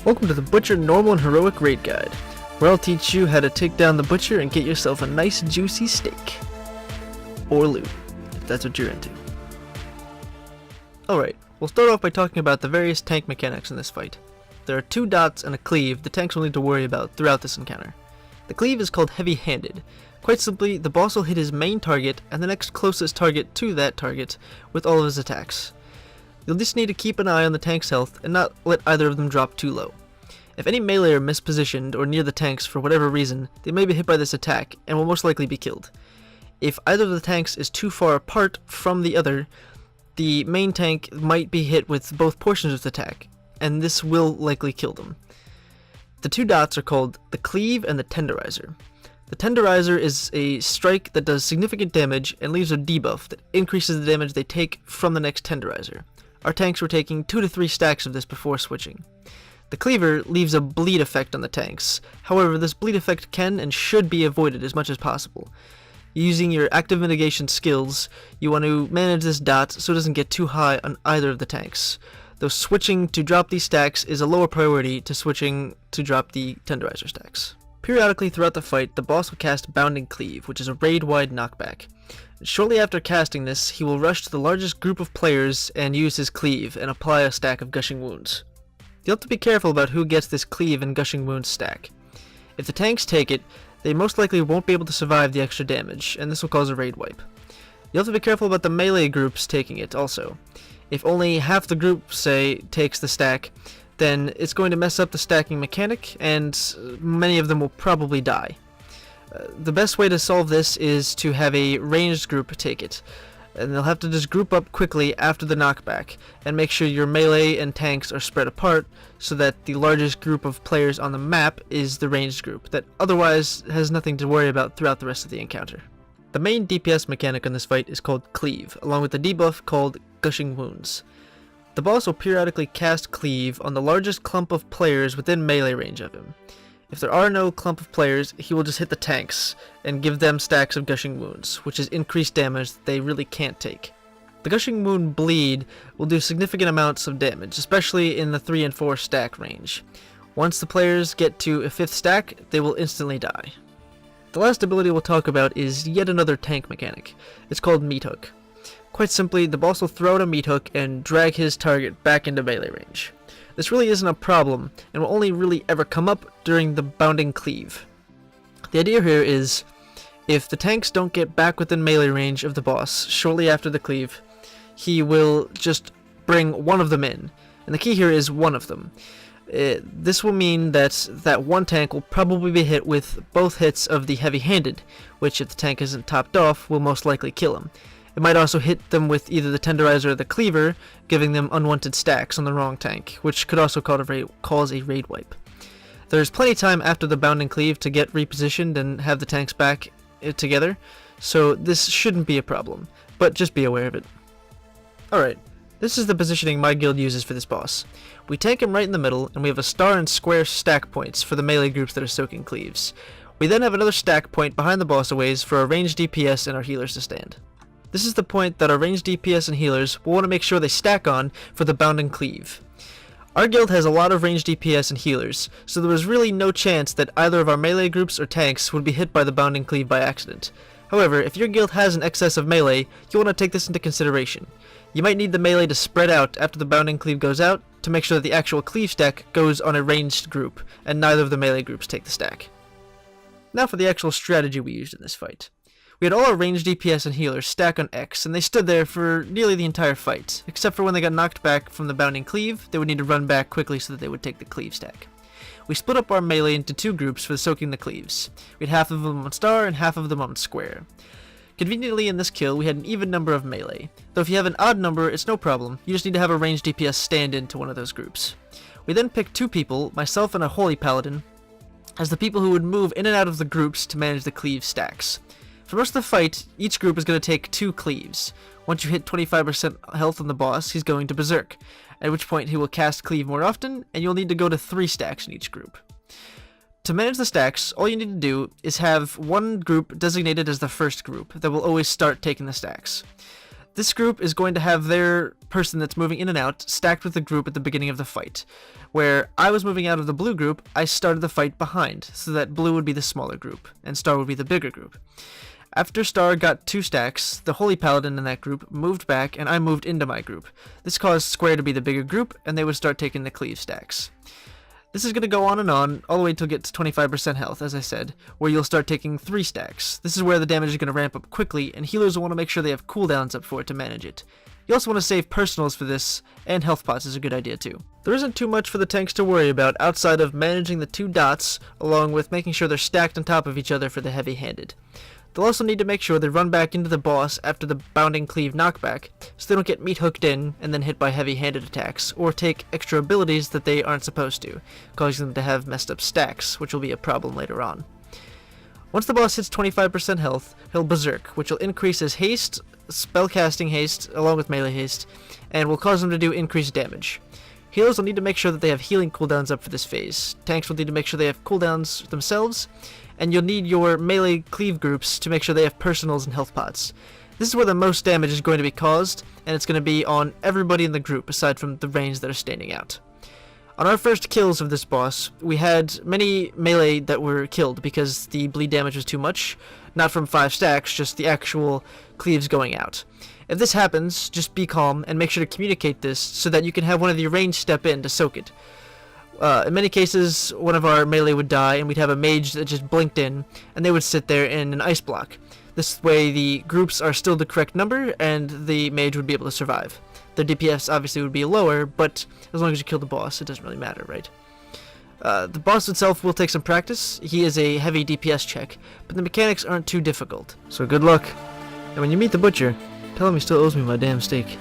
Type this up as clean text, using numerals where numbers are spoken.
Welcome to the Butcher Normal and Heroic Raid Guide, where I'll teach you how to take down the Butcher and get yourself a nice juicy steak. Or loot, if that's what you're into. Alright, we'll start off by talking about the various tank mechanics in this fight. There are 2 dots and a cleave the tanks will need to worry about throughout this encounter. The cleave is called heavy-handed. Quite simply, the boss will hit his main target and the next closest target to that target with all of his attacks. You'll just need to keep an eye on the tank's health and not let either of them drop too low. If any melee are mispositioned or near the tanks for whatever reason, they may be hit by this attack and will most likely be killed. If either of the tanks is too far apart from the other, the main tank might be hit with both portions of the attack, and this will likely kill them. The 2 dots are called the Cleve and the Tenderizer. The Tenderizer is a strike that does significant damage and leaves a debuff that increases the damage they take from the next Tenderizer. Our tanks were taking 2 to 3 stacks of this before switching. The Cleaver leaves a bleed effect on the tanks. However, this bleed effect can and should be avoided as much as possible. Using your active mitigation skills, you want to manage this dot so it doesn't get too high on either of the tanks, though switching to drop these stacks is a lower priority to switching to drop the Tenderizer stacks. Periodically throughout the fight, the boss will cast Bounding Cleave, which is a raid-wide knockback. Shortly after casting this, he will rush to the largest group of players and use his Cleave and apply a stack of Gushing Wounds. You'll have to be careful about who gets this Cleave and Gushing Wounds stack. If the tanks take it, they most likely won't be able to survive the extra damage, and this will cause a raid wipe. You'll have to be careful about the melee groups taking it also. If only half the group, say, takes the stack, then it's going to mess up the stacking mechanic, and many of them will probably die. The best way to solve this is to have a ranged group take it, and they'll have to just group up quickly after the knockback, and make sure your melee and tanks are spread apart so that the largest group of players on the map is the ranged group that otherwise has nothing to worry about throughout the rest of the encounter. The main DPS mechanic in this fight is called Cleave, along with the debuff called Gushing Wounds. The boss will periodically cast Cleave on the largest clump of players within melee range of him. If there are no clump of players, he will just hit the tanks and give them stacks of Gushing Wounds, which is increased damage that they really can't take. The Gushing Wound bleed will do significant amounts of damage, especially in the 3 and 4 stack range. Once the players get to a 5th stack, they will instantly die. The last ability we'll talk about is yet another tank mechanic. It's called Meathook. Quite simply, the boss will throw out a Meathook and drag his target back into melee range. This really isn't a problem, and will only really ever come up during the Bounding Cleave. The idea here is, if the tanks don't get back within melee range of the boss shortly after the cleave, he will just bring one of them in, and the key here is one of them. This will mean that that one tank will probably be hit with both hits of the heavy-handed, which if the tank isn't topped off will most likely kill him. It might also hit them with either the Tenderizer or the Cleaver, giving them unwanted stacks on the wrong tank, which could also cause a raid wipe. There's plenty of time after the Bounding Cleave to get repositioned and have the tanks back together, so this shouldn't be a problem, but just be aware of it. Alright, this is the positioning my guild uses for this boss. We tank him right in the middle, and we have a star and square stack points for the melee groups that are soaking cleaves. We then have another stack point behind the boss a ways for our ranged DPS and our healers to stand. This is the point that our ranged DPS and healers will want to make sure they stack on for the Bounding Cleave. Our guild has a lot of ranged DPS and healers, so there was really no chance that either of our melee groups or tanks would be hit by the Bounding Cleave by accident. However, if your guild has an excess of melee, you'll want to take this into consideration. You might need the melee to spread out after the Bounding Cleave goes out to make sure that the actual cleave stack goes on a ranged group, and neither of the melee groups take the stack. Now for the actual strategy we used in this fight. We had all our ranged DPS and healers stack on X, and they stood there for nearly the entire fight, except for when they got knocked back from the Bounding Cleave, they would need to run back quickly so that they would take the cleave stack. We split up our melee into 2 groups for soaking the cleaves. We had half of them on star and half of them on square. Conveniently in this kill, we had an even number of melee, though if you have an odd number, it's no problem, you just need to have a ranged DPS stand into one of those groups. We then picked 2 people, myself and a holy paladin, as the people who would move in and out of the groups to manage the cleave stacks. For most of the fight, each group is going to take 2 cleaves. Once you hit 25% health on the boss, he's going to berserk, at which point he will cast cleave more often, and you'll need to go to 3 stacks in each group. To manage the stacks, all you need to do is have one group designated as the first group that will always start taking the stacks. This group is going to have their person that's moving in and out stacked with the group at the beginning of the fight. Where I was moving out of the blue group, I started the fight behind, so that blue would be the smaller group, and Star would be the bigger group. After Star got 2 stacks, the Holy Paladin in that group moved back, and I moved into my group. This caused Square to be the bigger group, and they would start taking the Cleve stacks. This is going to go on, all the way until it gets to 25% health, as I said, where you'll start taking 3 stacks. This is where the damage is going to ramp up quickly, and healers will want to make sure they have cooldowns up for it to manage it. You also want to save personals for this, and health pots is a good idea too. There isn't too much for the tanks to worry about outside of managing the 2 dots, along with making sure they're stacked on top of each other for the heavy-handed. They'll also need to make sure they run back into the boss after the bounding cleave knockback, so they don't get meat-hooked in and then hit by heavy-handed attacks, or take extra abilities that they aren't supposed to, causing them to have messed up stacks, which will be a problem later on. Once the boss hits 25% health, he'll berserk, which will increase his haste, spellcasting haste, along with melee haste, and will cause them to do increased damage. Healers will need to make sure that they have healing cooldowns up for this phase. Tanks will need to make sure they have cooldowns themselves, and you'll need your melee cleave groups to make sure they have personals and health pots. This is where the most damage is going to be caused, and it's going to be on everybody in the group aside from the range that are standing out. On our first kills of this boss, we had many melee that were killed because the bleed damage was too much, not from 5 stacks, just the actual cleaves going out. If this happens, just be calm and make sure to communicate this so that you can have one of the ranged step in to soak it. In many cases, one of our melee would die and we'd have a mage that just blinked in, and they would sit there in an ice block. This way the groups are still the correct number and the mage would be able to survive. Their DPS obviously would be lower, but as long as you kill the boss, it doesn't really matter, right? The boss itself will take some practice. He is a heavy DPS check, but the mechanics aren't too difficult. So good luck. And when you meet the butcher, tell him he still owes me my damn steak.